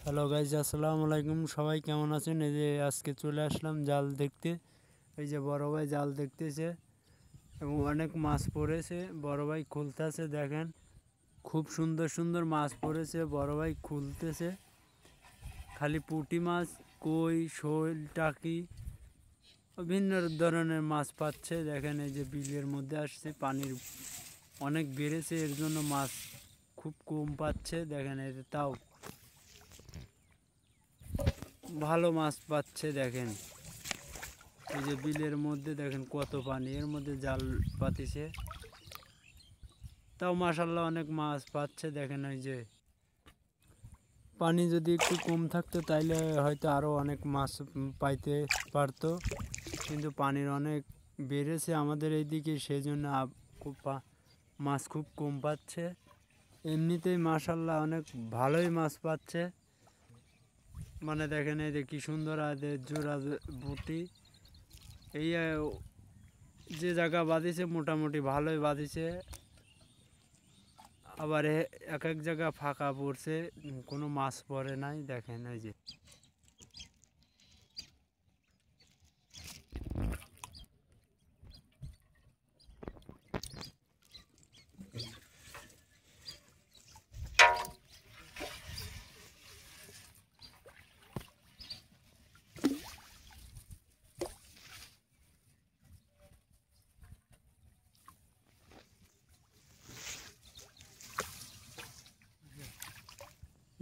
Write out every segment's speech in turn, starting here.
Hello guys, আসসালামু আলাইকুম। সবাই কেমন আছেন? এই যে আজকে চলে আসলাম জাল দেখতে। এই যে বড় ভাই জাল দেখতেছে এবং অনেক মাছ পড়েছে। বড় ভাই খুলতেছে, দেখেন খুব সুন্দর সুন্দর মাছ পড়েছে। বড় ভাই খুলতেছে, খালি পুঁটি মাছ, কই, শোল, টাকি, বিভিন্ন ধরনের মাছ পাচ্ছে। দেখেন এই যে বিলের মধ্যে আসছে, পানির অনেক বেড়েছে, এর জন্য মাছ খুব কম পাচ্ছে। দেখেন এই যে তাও ভালো মাছ পাচ্ছে। দেখেন এই যে বিলের মধ্যে দেখেন কত পানি, এর মধ্যে জাল পাতিছে, তাও মাশাল্লাহ অনেক মাছ পাচ্ছে। দেখেন এই যে পানি যদি একটু কম থাকতো তাইলে হয়তো আরও অনেক মাছ পাইতে পারতো, কিন্তু পানির অনেক বেড়েছে আমাদের এইদিকে, সেই জন্য খুব মাছ খুব কম পাচ্ছে। এমনিতেই মাশাল্লাহ অনেক ভালোই মাছ পাচ্ছে। মানে দেখেন এই যে কি সুন্দর আদের জোড়া বুটি। এই যে জায়গা বাঁধিছে মোটামুটি ভালোই বাঁধিছে, আবার এক এক জায়গা ফাঁকা পড়ছে, কোনো মাছ পড়ে নাই। দেখেন এই যে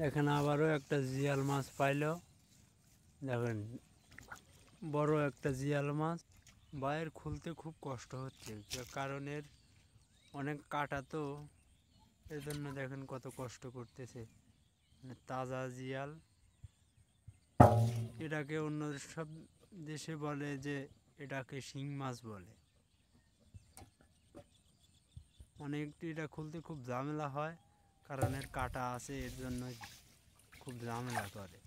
দেখেন আবারও একটা জিয়াল মাছ পাইল। দেখেন বড় একটা জিয়াল মাছ। বাইর খুলতে খুব কষ্ট হচ্ছে, কারণ এর অনেক কাটা, তো এর জন্য দেখেন কত কষ্ট করতেছে। মানে তাজা জিয়াল, এটাকে অন্য সব দেশে বলে যে এটাকে শিং মাছ বলে। অনেকটি এটা খুলতে খুব ঝামেলা হয়, কারণ এর কাটা আছে, এর জন্য খুব ঝামেলা করে।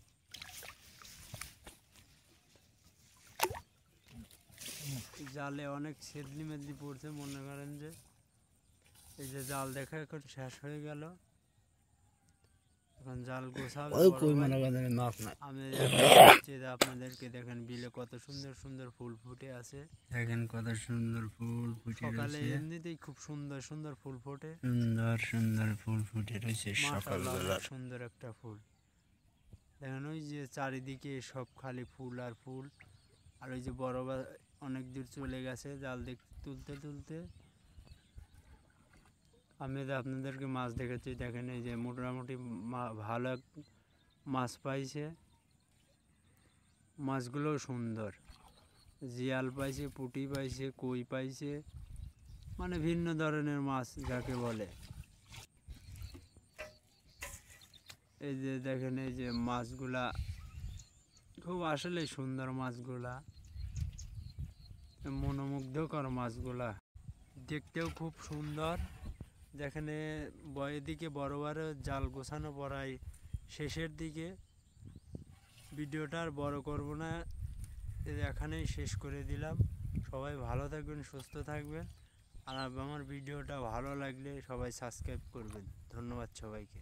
জালে অনেক ছেদলি মেদলি পড়ছে, মনে করেন যে এই যে জাল দেখা এখন শেষ হয়ে গেল, এখন জাল গোছাবে। আমি আপনাদেরকে দেখেন বিলে কত সুন্দর সুন্দর ফুল ফুটে আছে। দেখেন কত সুন্দর ফুল ফুটে সকালে এমনিতেই খুব সুন্দর সুন্দর ফুল ফোটে, সুন্দর সুন্দর ফুল ফুটে রয়েছে সকালবেলা। সুন্দর একটা ফুল দেখেন, ওই যে চারিদিকে সব খালি ফুল আর ফুল। আর ওই যে বড় অনেক দূর চলে গেছে জাল তুলতে তুলতে। আমি আপনাদেরকে মাছ দেখাচ্ছি, দেখেন এই যে মোটামুটি ভালো মাছ পাইছে। মাছগুলো সুন্দর, জিয়াল পাইছে, পুঁটি পাইছে, কই পাইছে, মানে ভিন্ন ধরনের মাছ যাকে বলে। এই যে দেখেন এই যে মাছগুলা খুব আসলে সুন্দর, মাছগুলা মনোমুগ্ধকর, মাছগুলা দেখতেও খুব সুন্দর। যেখানে এদিকে বড় বড় জাল গোছানো পড়ায় শেষের দিকে। ভিডিওটা আর বড় করব না, এখানেই শেষ করে দিলাম। সবাই ভালো থাকবেন, সুস্থ থাকবেন, আর আমার ভিডিওটা ভালো লাগলে সবাই সাবস্ক্রাইব করবেন। ধন্যবাদ সবাইকে।